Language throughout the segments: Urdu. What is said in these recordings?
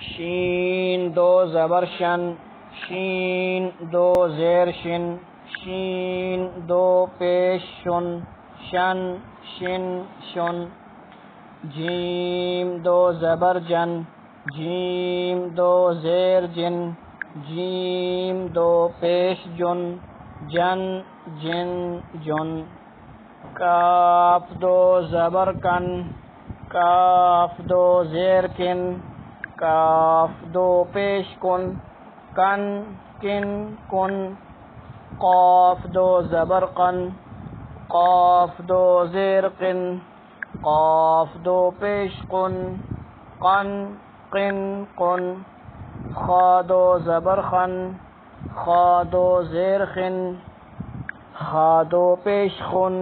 شین دو زبر شن، شین دو زیر شن، شین دو پیش شن، شن شن شن. جیم دو زبر جن، جیم دو زیر جن، جیم دو پیش جن، جن جن جن. کاف دو زبر کن، کاف دو زیر کن، کاف دو پیش کن، کن کن کن. قاف دو زبر قن، قاف دو زیر قن، قاف دو پیش قن، قن قن قن. خا دو زبر خن، خا دو زیر خن، خا دو پیش خن،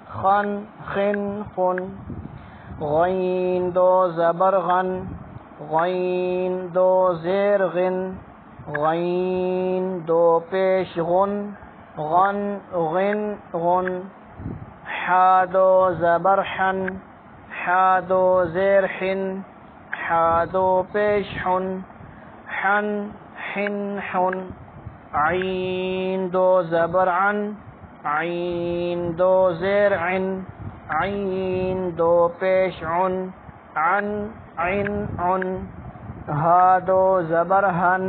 خن خن خن. غین دو زبر غن، غین دو زیر غن، غین دو پیش غن، غن غن غن. حا دو زبر حن، حا دو زیر حن، حا دو پیش حن، حن حن حن. عین دو زبر عن، عین دو زیر عن، عین دو پیش عن، عن عن عن. ہا دو زبر ہن،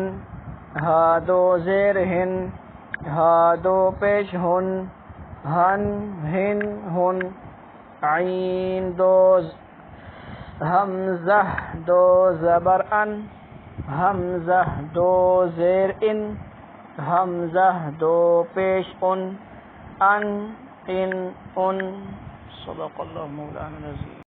ہا دو زیر ہن، ہا دو پیش ہن، ہن ہن ہن. عین دو حمزہ دو زبر ان، حمزہ دو زیر ان، حمزہ دو پیش ان، ان ان ان. صدق اللہ مولانا العظیم.